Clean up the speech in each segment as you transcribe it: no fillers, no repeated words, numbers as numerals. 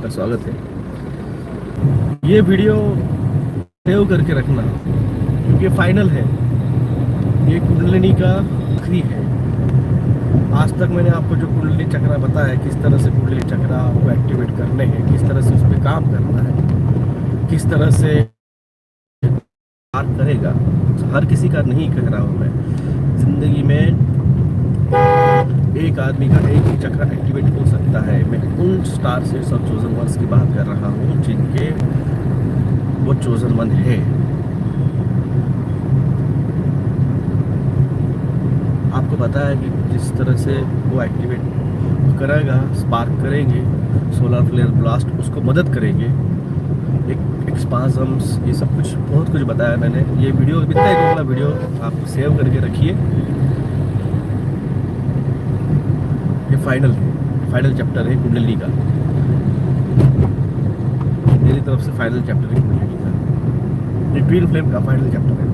आपका स्वागत है। ये वीडियो सेव करके रखना क्योंकि फाइनल है। ये कुंडलिनी का आखिरी है। आज तक मैंने आपको जो कुंडलिनी चक्रा बताया किस तरह से कुंडलिनी चक्रा को एक्टिवेट करने हैं, किस तरह से उस पर काम करना है, किस तरह से काम करेगा। हर किसी का नहीं कह रहा हूँ मैं। जिंदगी में एक आदमी का एक ही चक्र एक्टिवेट हो सकता है। मैं उन स्टार से सब चोजन वंस की बात कर रहा हूँ जिनके वो चोजन वन है। आपको पता है कि जिस तरह से वो एक्टिवेट करेगा, स्पार्क करेंगे, सोलर फ्लेयर ब्लास्ट उसको मदद करेंगे, एक एक्सपाजम्स, ये सब कुछ बहुत कुछ बताया मैंने। ये वीडियो इतना एक वाला वीडियो आप सेव करके रखिए। ये फाइनल चैप्टर है कुंडलिनी का। मेरी तरफ से फाइनल चैप्टर है कुंडलिनी का। ये ट्विन फ्लेम का फाइनल चैप्टर है,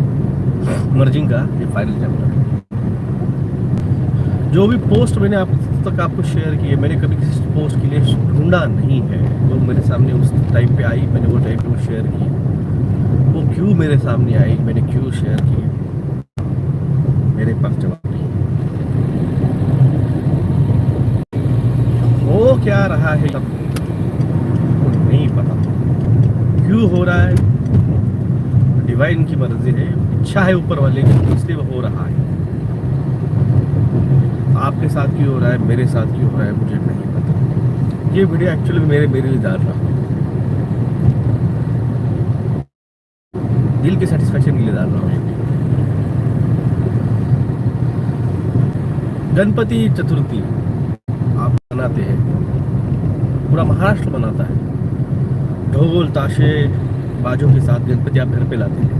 मर्जिंग का ये फाइनल चैप्टर है। जो भी पोस्ट मैंने आप तक आपको शेयर की है, मैंने कभी किसी पोस्ट के लिए ढूंढा नहीं है। वो मेरे सामने उस टाइम पे आई, मैंने वो टाइम पे वो शेयर की। वो क्यों मेरे सामने आई, मैंने क्यों शेयर की, मेरे पास जवाब नहीं। हो क्या रहा है तब नहीं पता, क्यों हो रहा है, डिवाइन की मर्जी है, इच्छा है ऊपर वाले की, इसलिए हो रहा है। आपके साथ क्यों हो रहा है, मेरे साथ क्यों हो रहा है, मुझे नहीं पता। ये वीडियो एक्चुअली मेरे लिए डाल रहा हूँ, दिल के सेटिस्फेक्शन के लिए डाल रहा हूँ। गणपति चतुर्थी आप मनाते हैं, पूरा महाराष्ट्र मनाता है। ढोल ताशे बाजों के साथ गणपति आप घर पे लाते हैं।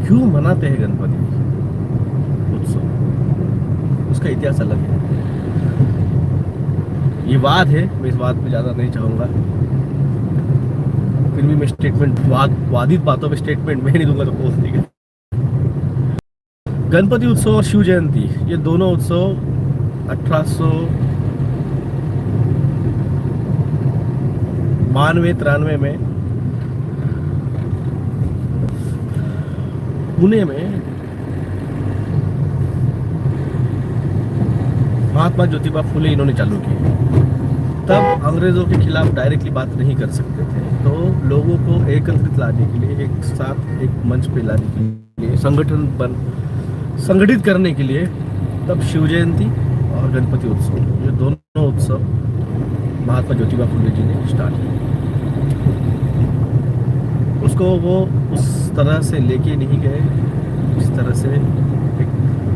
क्यों मनाते हैं गणपति उत्सव, उसका इतिहास अलग है। ये वाद है, मैं इस बात पे ज़्यादा नहीं चाहूँगा। फिर भी मैं स्टेटमेंट वादित बातों पे स्टेटमेंट मैं नहीं दूंगा तो पोस्ट देगा। गणपति उत्सव और शिव जयंती, ये दोनों उत्सव 1892-93 में पुणे में महात्मा ज्योतिबा फुले इन्होंने चालू किए। तब अंग्रेजों के खिलाफ डायरेक्टली बात नहीं कर सकते थे, तो लोगों को एकत्रित लाने के लिए, एक साथ एक मंच पे लाने के लिए, संगठित करने के लिए तब शिव जयंती और गणपति उत्सव, ये दोनों उत्सव महात्मा ज्योतिबा फुले जी ने स्टार्ट किया। उसको वो उस तरह से लेके नहीं गए जिस तरह से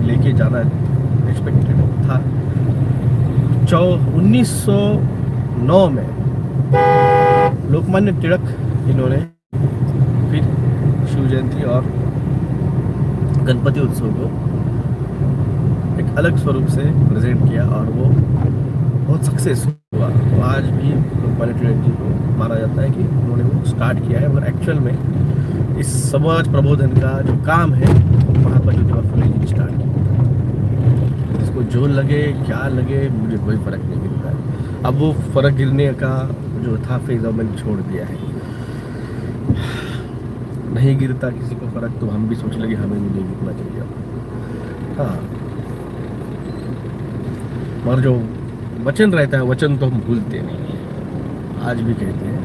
लेके जाना एक्सपेक्टेड था। 1909 में लोकमान्य तिलक इन्होंने फिर शिव जयंती और गणपति उत्सव को एक अलग स्वरूप से प्रेजेंट किया और वो बहुत सक्सेस हुआ। तो आज भी लोकमान्य तिलक जी को माना जाता है कि उन्होंने वो स्टार्ट किया है, मगर एक्चुअल में इस समाज प्रबोधन का जो काम है महात्मा ज्योतिबा फुले जी ने स्टार्ट किया। इसको जो लगे क्या लगे मुझे कोई फ़र्क नहीं गिरता है। अब वो फ़र्क गिरने का जो था फेज अब मैंने छोड़ दिया है। नहीं गिरता किसी को फ़र्क तो हम भी सोच लगे हमें भी नहीं गिरना चाहिए। हाँ, मगर जो वचन रहता है, वचन तो हम भूलते नहीं हैं, आज भी कहते हैं।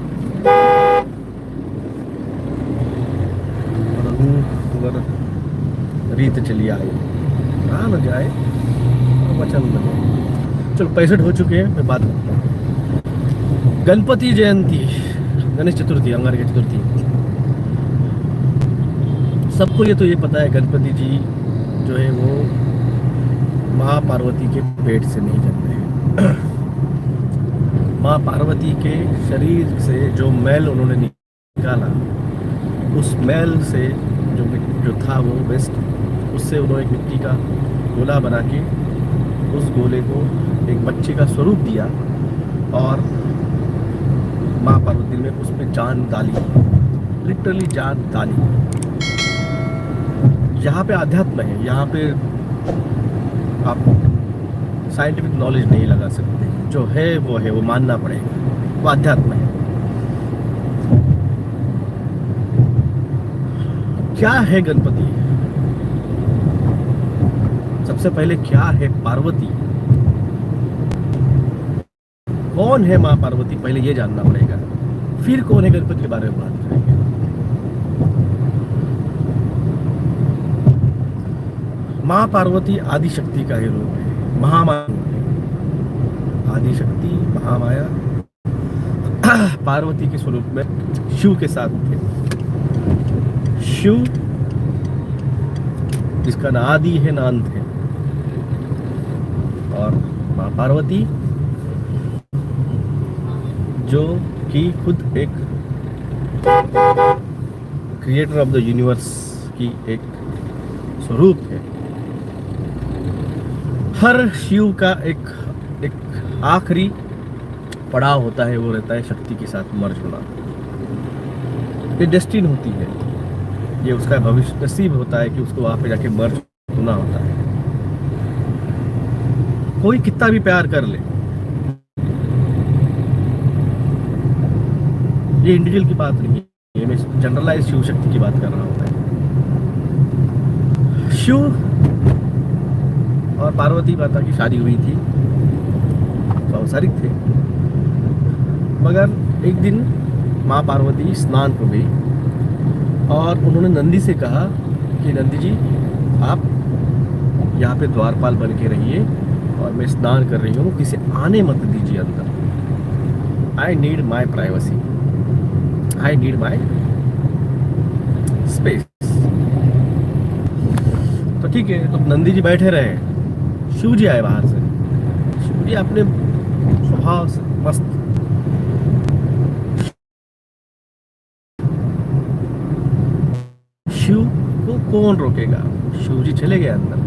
अगर रीत चली आए ना न जाए, वचन बने। चलो 65 हो चुके हैं, मैं बात करता हूँ। गणपति जयंती, गणेश चतुर्थी, अंगारक चतुर्थी, सबको ये तो ये पता है गणपति जी जो है वो माँ पार्वती के पेट से नहीं जन्मे हैं। माँ पार्वती के शरीर से जो मैल उन्होंने निकाला, उस मैल से जो था वो वेस्ट, उससे उन्होंने एक मिट्टी का गोला बना के उस गोले को एक बच्चे का स्वरूप दिया और माँ पार्वती ने उस पर जान डाली, लिटरली जान डाली। यहाँ पे आध्यात्म है, यहाँ पे आप साइंटिफिक नॉलेज नहीं लगा सकते। जो है वो मानना पड़ेगा, वो अध्यात्म है। क्या है गणपति? सबसे पहले क्या है पार्वती? कौन है माँ पार्वती, पहले ये जानना पड़ेगा, फिर कौन है गणपति के बारे में बात करेंगे। माँ पार्वती आदि शक्ति का ही रूप है, महामाया, आदि शक्ति महामाया। पार्वती के स्वरूप में शिव के साथ थे। शिव जिसका ना आदि है ना अंत है, और माँ पार्वती जो कि खुद एक क्रिएटर ऑफ द यूनिवर्स की एक स्वरूप है। हर शिव का एक आखिरी पड़ाव होता है, वो रहता है शक्ति के साथ मर्ज होना। ये डेस्टिन होती है, ये उसका भविष्य नसीब होता है कि उसको वहां पे जाके मर्ज होना होता है। कोई कितना भी प्यार कर ले, ये इंडिविजुअल की बात नहीं है, मैं जनरलाइज शिव शक्ति की बात कर रहा होता है। शिव और पार्वती माता की शादी हुई थी, सांसारिक थे, मगर एक दिन माँ पार्वती स्नान को गई और उन्होंने नंदी से कहा कि नंदी जी आप यहाँ पे द्वारपाल बन के रहिए और मैं स्नान कर रही हूँ, किसी आने मत दीजिए अंदर। I need my privacy, I need my space. तो ठीक है, तो नंदी जी बैठे रहे, शिव जी आए बाहर से। शिव जी अपने स्वभाव से मस्त, शिव को कौन रोकेगा? शिव जी चले गए अंदर।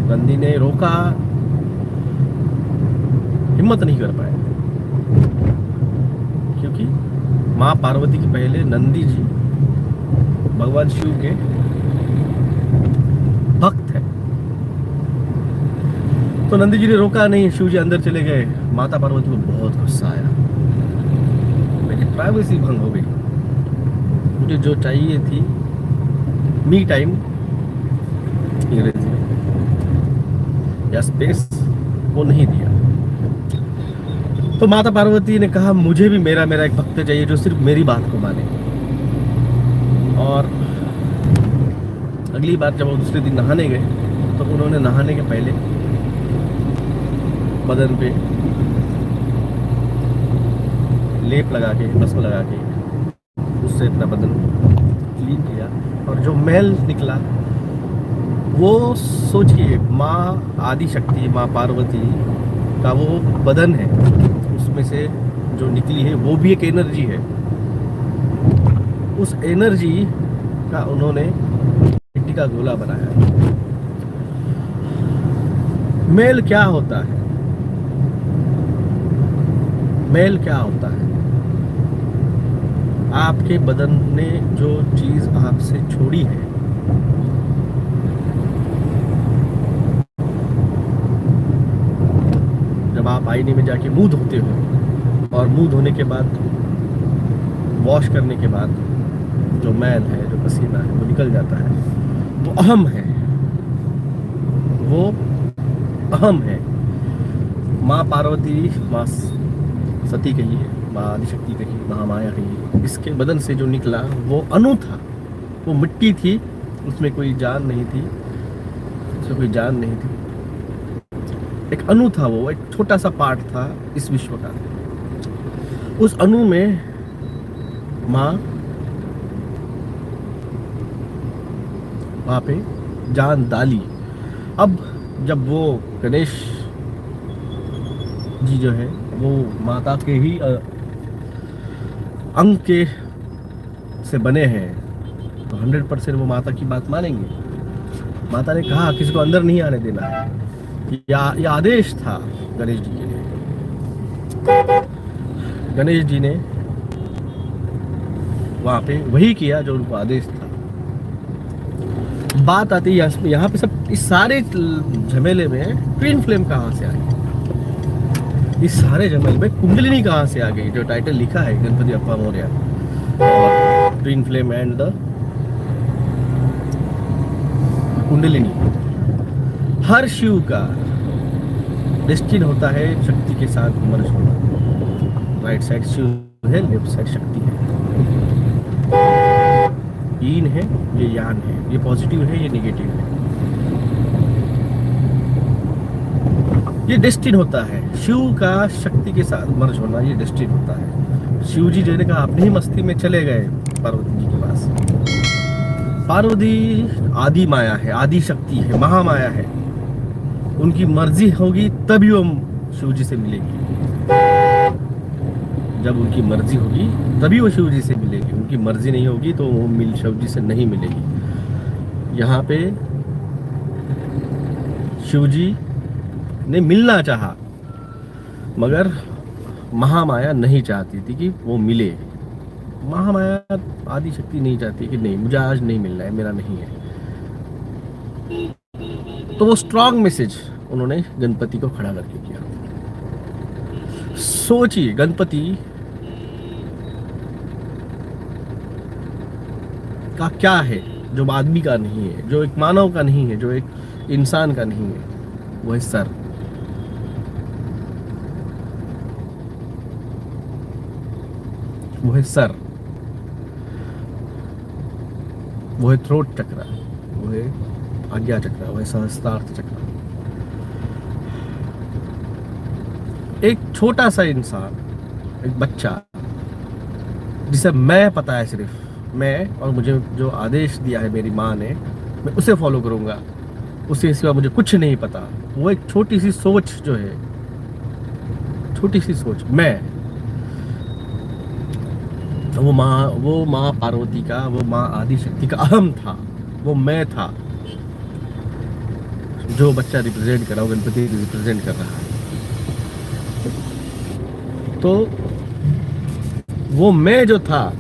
नंदी ने रोका, हिम्मत नहीं कर पाए, क्योंकि माँ पार्वती के पहले नंदी जी भगवान शिव के भक्त है। तो नंदी जी ने रोका नहीं, शिव जी अंदर चले गए। माता पार्वती को बहुत गुस्सा आया, मेरी प्राइवेसी भंग हो गई, मुझे जो चाहिए थी मी टाइम अंग्रेजी में या स्पेस, वो नहीं दिया। तो माता पार्वती ने कहा मुझे भी मेरा एक भक्त चाहिए जो सिर्फ मेरी बात को माने। और अगली बार जब वो दूसरे दिन नहाने गए तो उन्होंने नहाने के पहले बदन पे लेप लगा के, भस्म लगा के उससे अपना बदन क्लीन किया, और जो मैल निकला वो सोचिए माँ आदि शक्ति, माँ पार्वती का वो बदन है, उसमें से जो निकली है वो भी एक एनर्जी है। उस एनर्जी का उन्होंने मिट्टी का गोला बनाया। मेल क्या होता है? मेल क्या होता है? आपके बदन ने जो चीज आपसे छोड़ी है, जब आप आईने में जाके मुंह धोते हो और मुंह धोने के बाद, वॉश करने के बाद जो मैल है, जो पसीना है, वो निकल जाता है, वो अहम है, वो अहम है। माँ पार्वती, माँ सती कहिए, माँ आदिशक्ति कहिए, महामाया कहिए, इसके बदन से जो निकला वो अणु था, वो मिट्टी थी, उसमें कोई जान नहीं थी, उसमें कोई जान नहीं थी, एक अणु था, वो एक छोटा सा पार्ट था इस विश्व का। उस अणु में माँ वहाँ पे जान डाली। अब जब वो गणेश जी जो है वो माता के ही अंग के से बने हैं, तो 100% वो माता की बात मानेंगे। माता ने कहा किसी को अंदर नहीं आने देना है, ये आदेश था गणेश जी के लिए। गणेश जी ने वहां पे वही किया जो उनको आदेश था। बात आती है यहाँ पे सब इस सारे झमेले में ट्विन फ्लेम कहाँ से आई? इस सारे जंगल में कुंडलिनी कहाँ से आ गई? जो टाइटल लिखा है गणपति अप्पा मौर्य और twin flame and the kundalini. हर शिव का डेस्टिन होता है शक्ति के साथ मर्ज होना। राइट साइड शिव है, लेफ्ट साइड शक्ति है। यीन है, ये यान है, ये पॉजिटिव है, ये नेगेटिव है। ये डेस्टिन होता है शिव का शक्ति के साथ मर्ज होना, ये डेस्टिन होता है। शिव जी जो ने कहा अपनी ही मस्ती में चले गए पार्वती जी के पास। पार्वती आदि माया है, आदि शक्ति है, महामाया है। उनकी मर्जी होगी तभी वो शिव जी से मिलेगी। जब उनकी मर्जी होगी तभी वो शिव जी से मिलेगी। उनकी मर्जी नहीं होगी तो वो शिव जी से नहीं मिलेगी। यहाँ पे शिव जी ने मिलना चाहा, मगर महामाया नहीं चाहती थी कि वो मिले। महामाया आदि शक्ति नहीं चाहती कि नहीं, मुझे आज नहीं मिलना है, मेरा नहीं है। तो वो स्ट्रॉन्ग मैसेज उन्होंने गणपति को खड़ा करके किया। सोचिए, गणपति का क्या है जो आदमी का नहीं है, जो एक मानव का नहीं है, जो एक इंसान का नहीं है? वो है सर। वो है सर, वो है थ्रोट चक्र, वो है आज्ञा चक्र, वो है सहस्त्रार्थ चक्र। एक छोटा सा इंसान, एक बच्चा जिसे मैं पता है, सिर्फ मैं, और मुझे जो आदेश दिया है मेरी माँ ने, मैं उसे फॉलो करूंगा, उससे सिवा मुझे कुछ नहीं पता। वो एक छोटी सी सोच जो है, छोटी सी सोच, मैं, वो माँ पार्वती का, वो माँ आदि शक्ति का अहम था, वो मैं था। जो बच्चा रिप्रेजेंट कर रहा हूँ, गणपति रिप्रेजेंट कर रहा है। तो वो मैं जो था,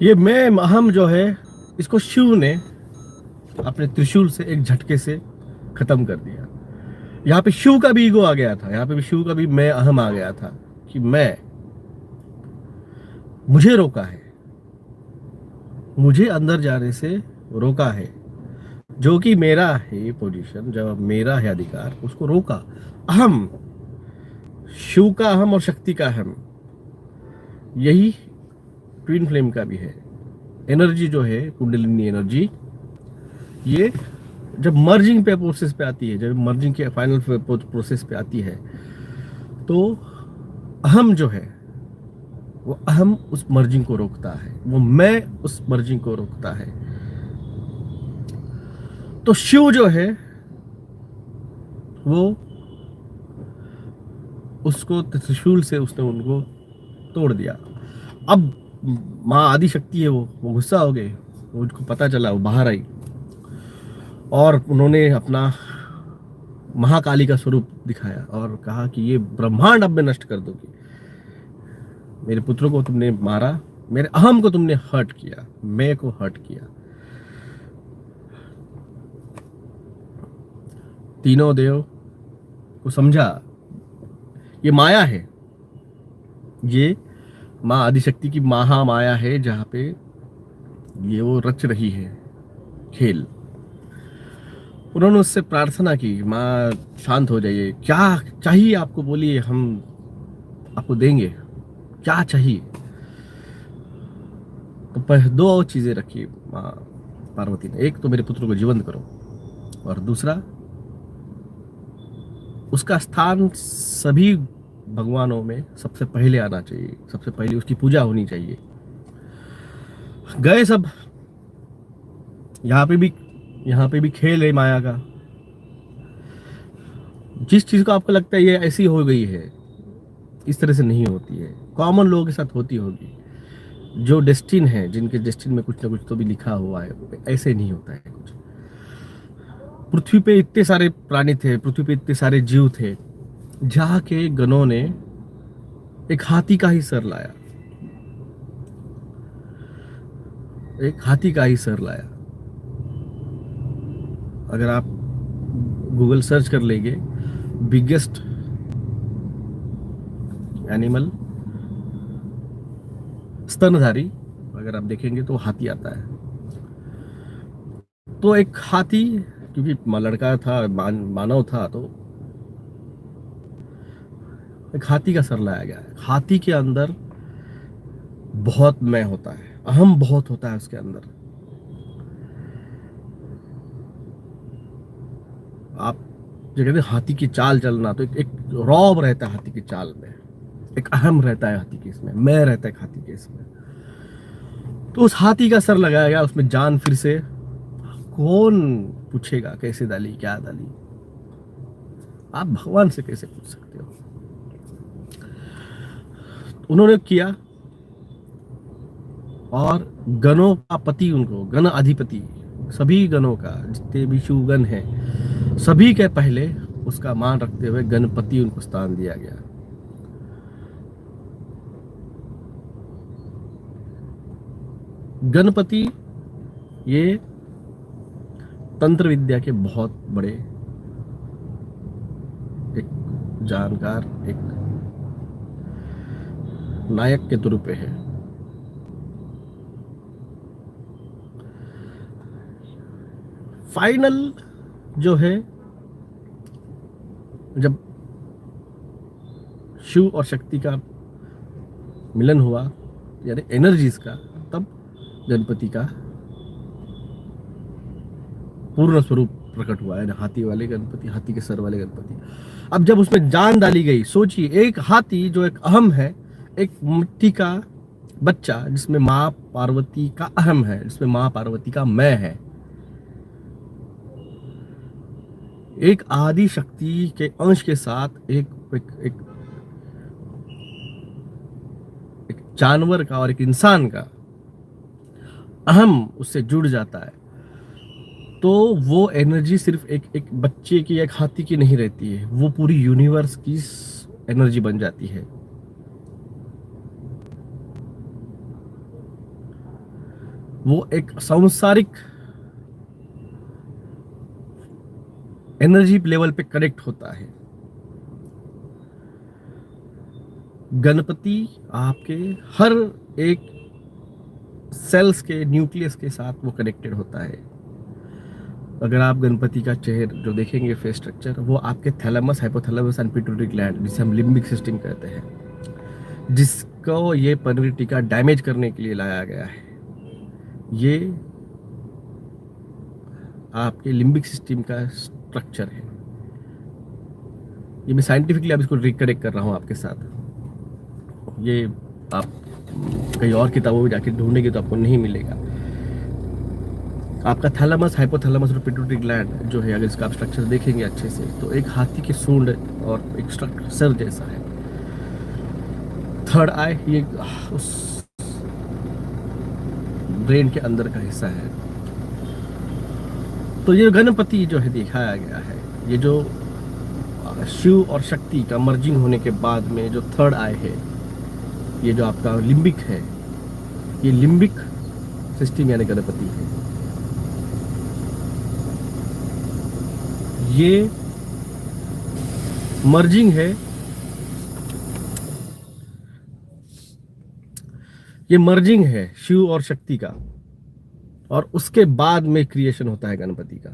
ये मैं अहम जो है, इसको शिव ने अपने त्रिशूल से एक झटके से खत्म कर दिया। यहाँ पे शिव का भी ईगो आ गया था, यहाँ पे भी शिव का भी मैं अहम आ गया था कि मैं, मुझे रोका है, मुझे अंदर जाने से रोका है, जो कि मेरा है पोजीशन, जब मेरा है अधिकार, उसको रोका। अहम, शिव का अहम और शक्ति का अहम, यही ट्विन फ्लेम का भी है। एनर्जी जो है कुंडलिनी एनर्जी, ये जब मर्जिंग पे प्रोसेस पे आती है, जब मर्जिंग के फाइनल प्रोसेस पे आती है, तो अहम जो है वो अहम उस मर्जिंग को रोकता है, वो मैं उस मर्जिंग को रोकता है। तो शिव जो है वो उसको त्रिशूल से उसने उनको तोड़ दिया। अब माँ आदि शक्ति है, वो गुस्सा हो गए, वो उनको पता चला, वो बाहर आई और उन्होंने अपना महाकाली का स्वरूप दिखाया और कहा कि ये ब्रह्मांड अब मैं नष्ट कर दूंगी। मेरे पुत्रों को तुमने मारा, मेरे अहम को तुमने हर्ट किया, मैं को हर्ट किया। तीनों देव को समझा ये माया है, ये माँ आदिशक्ति की महामाया है, जहां पे ये वो रच रही है खेल। उन्होंने उससे प्रार्थना की, माँ शांत हो जाइए, क्या चाहिए आपको बोलिए, हम आपको देंगे, क्या चाहिए? तो दो और चीजें रखी माँ पार्वती ने, एक तो मेरे पुत्र को जीवंत करो, और दूसरा उसका स्थान सभी भगवानों में सबसे पहले आना चाहिए, सबसे पहले उसकी पूजा होनी चाहिए। गए सब, यहाँ पे भी खेल है माया का। जिस चीज को आपको लगता है ये ऐसी हो गई है, इस तरह से नहीं होती है, कॉमन लोगों के साथ होती होगी। जो डेस्टिन है, जिनके डेस्टिन में कुछ ना कुछ तो भी लिखा हुआ है, ऐसे नहीं होता है कुछ। पृथ्वी पे इतने सारे प्राणी थे, पृथ्वी पे इतने सारे जीव थे, जहाँ के गणों ने एक हाथी का ही सर लाया, एक हाथी का ही सर लाया। अगर आप गूगल सर्च कर लेंगे बिगेस्ट एनिमल स्तनधारी अगर आप देखेंगे तो हाथी आता है। तो एक हाथी, क्योंकि लड़का था, मानव था, तो एक हाथी का सर लाया गया है। हाथी के अंदर बहुत मैं होता है, अहम बहुत होता है उसके अंदर। आप जो कहते हैं हाथी की चाल चलना, तो एक रौब रहता है हाथी की चाल में, एक अहम रहता है हाथी के इसमें, मैं रहता है हाथी के इसमें। तो उस हाथी का सर लगाया गया, उसमें जान फिर से कौन पूछेगा कैसे डाली, क्या डाली? आप भगवान से कैसे पूछ सकते हो? उन्होंने किया, और गणों का पति, उनको गण अधिपति, सभी गणों का जितने भी शिवगण हैं सभी के पहले उसका मान रखते हुए गणपति उनको स्थान दिया गया। गणपति ये तंत्र विद्या के बहुत बड़े एक जानकार, एक नायक के रूप पे है। फाइनल जो है, जब शिव और शक्ति का मिलन हुआ, यानी एनर्जीज का, तब गणपति का पूर्ण स्वरूप प्रकट हुआ है, हाथी वाले गणपति, हाथी के सर वाले गणपति। अब जब उसमें जान डाली गई, सोचिए, एक हाथी जो एक अहम है, एक मिट्टी का बच्चा जिसमें माँ पार्वती का अहम है, जिसमें माँ पार्वती का मैं है, एक आदि शक्ति के अंश के साथ एक जानवर का और एक इंसान का अहम उससे जुड़ जाता है, तो वो एनर्जी सिर्फ एक बच्चे की, एक हाथी की नहीं रहती है, वो पूरी यूनिवर्स की एनर्जी बन जाती है। वो एक सांसारिक एनर्जी लेवल पे कनेक्ट होता है। गणपति आपके हर एक सेल्स के न्यूक्लियस के साथ वो कनेक्टेड होता है। अगर आप गणपति का चेहरा जो देखेंगे, फेस स्ट्रक्चर, वो आपके thalamus, hypothalamus and pituitary gland, जिसे हम लिम्बिक सिस्टम कहते हैं, जिसको ये पनीर टीका डैमेज करने के लिए लाया गया है। ये आपके लिम्बिक सिस्टम का स्ट्रक्चर है। ये मैं साइंटिफिकली अब इसको रिकनेक्ट कर रहा हूँ आपके साथ। ये आप कई और किताबों में जाके ढूंढेंगे तो आपको नहीं मिलेगा। आपका थैलेमस, हाइपोथैलेमस और पिट्यूटरी ग्लैंड जो है, अगर इसका आप स्ट्रक्चर देखेंगे अच्छे से, तो एक हाथी के सूंड और एक स्ट्रक्चर जैसा है। थर्ड आई ये उस ब्रेन के अंदर का हिस्सा है। तो ये गणपति जो है दिखाया गया है, ये जो शिव और शक्ति का मर्जिंग होने के बाद में जो थर्ड आई है, ये जो आपका लिम्बिक है, ये लिम्बिक सिस्टम यानी गणपति है। ये मर्जिंग है, ये मर्जिंग है शिव और शक्ति का, और उसके बाद में क्रिएशन होता है गणपति का।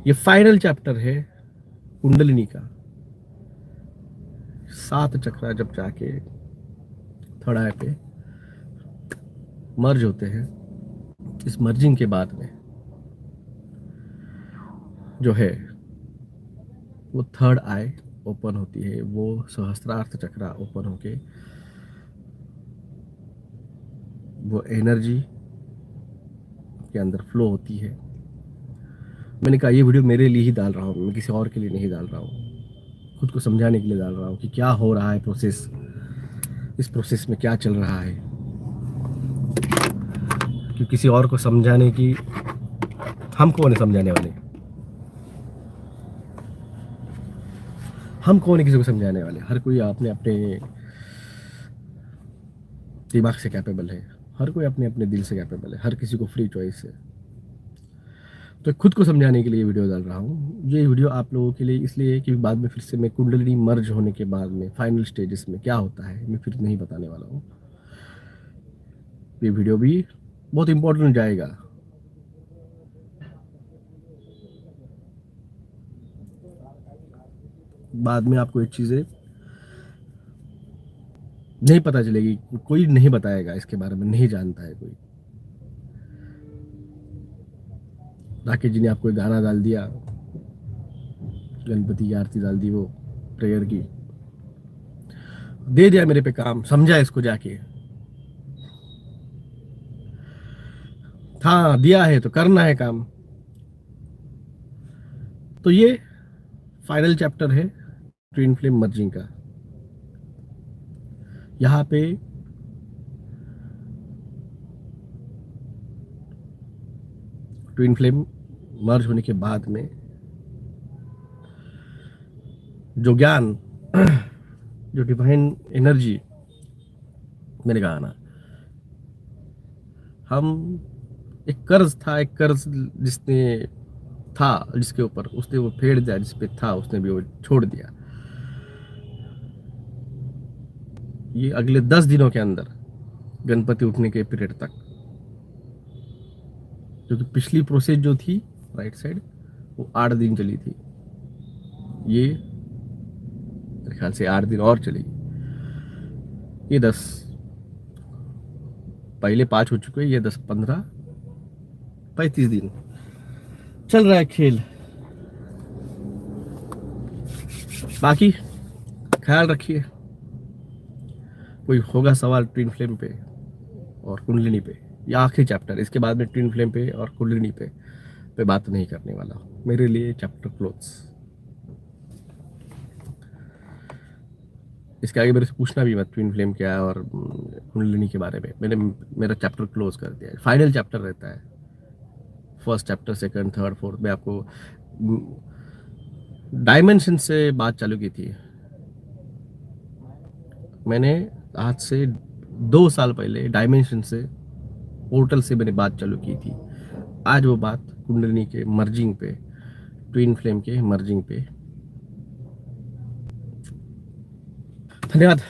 ये फाइनल चैप्टर है कुंडलिनी का। 7 चक्रा जब जाके थर्ड आई पे मर्ज होते हैं, इस मर्जिंग के बाद में जो है वो थर्ड आई ओपन होती है, वो सहस्त्रार्थ चक्रा ओपन होके वो एनर्जी के अंदर फ्लो होती है। मैंने कहा ये वीडियो मेरे लिए ही डाल रहा हूँ, मैं किसी और के लिए नहीं डाल रहा हूँ, खुद को समझाने के लिए डाल रहा हूँ कि क्या हो रहा है प्रोसेस, इस प्रोसेस में क्या चल रहा है। कि किसी और को समझाने की, हम कौन है समझाने वाले? हम कौन है किसी को समझाने वाले? हर कोई अपने अपने दिमाग से कैपेबल है, हर कोई अपने अपने दिल से कैपेबल है, हर किसी को फ्री चॉइस है। तो खुद को समझाने के लिए वीडियो डाल रहा हूँ। ये वीडियो आप लोगों के लिए इसलिए है कि बाद में फिर से मैं कुंडलिनी मर्ज होने के बाद में फाइनल स्टेजेस में क्या होता है मैं फिर नहीं बताने वाला हूँ। ये वीडियो भी बहुत इंपॉर्टेंट जाएगा। बाद में आपको एक चीज़ें नहीं पता चलेगी, कोई नहीं बताएगा इसके बारे में, नहीं जानता है कोई। राकेश जी ने आपको एक गाना डाल दिया, गणपति की आरती डाल दी, वो प्रेयर की, दे दिया मेरे पे काम, समझा इसको जाके। हाँ दिया है तो करना है काम। तो ये फाइनल चैप्टर है ट्विन फ्लेम मर्जिंग का। यहाँ पे ट्विन फ्लेम मर्ज होने के बाद में जो ज्ञान, जो डिवाइन एनर्जी, मैंने कहा ना, हम एक कर्ज था, एक कर्ज जिसने था, जिसके ऊपर उसने वो फेर दिया, जिस पे था उसने भी वो छोड़ दिया। ये अगले 10 दिनों के अंदर गणपति उठने के पीरियड तक, क्योंकि पिछली प्रोसेस जो थी राइट साइड वो 8 दिन चली थी, ये मेरे ख्याल से 8 दिन और चलेगी। ये 10, पहले 5 हो चुके हैं, ये 10, 15, 35 दिन चल रहा है खेल। बाकी ख्याल रखिए, कोई होगा सवाल ट्विन फ्लेम पे और कुंडलिनी पे, या आखिरी चैप्टर, इसके बाद में ट्विन फ्लेम पे और कुंडलिनी पे बात नहीं करने वाला हूँ। मेरे लिए चैप्टर क्लोज। इसके आगे मेरे से पूछना भी मत ट्विन फ्लेम क्या है और कुंडलिनी के बारे में। मैंने मेरा चैप्टर क्लोज कर दिया है। फाइनल चैप्टर रहता है, first chapter, second, third, fourth में आपको डायमेंशन से बात चालू की थी मैंने। आज से 2 साल पहले डायमेंशन से, पोर्टल से मैंने बात चालू की थी। आज वो बात कुंडलिनी के मर्जिंग पे, ट्विन फ्लेम के मर्जिंग पे। धन्यवाद।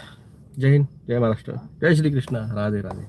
जय हिंद, जय महाराष्ट्र, जय श्री कृष्ण, राधे राधे।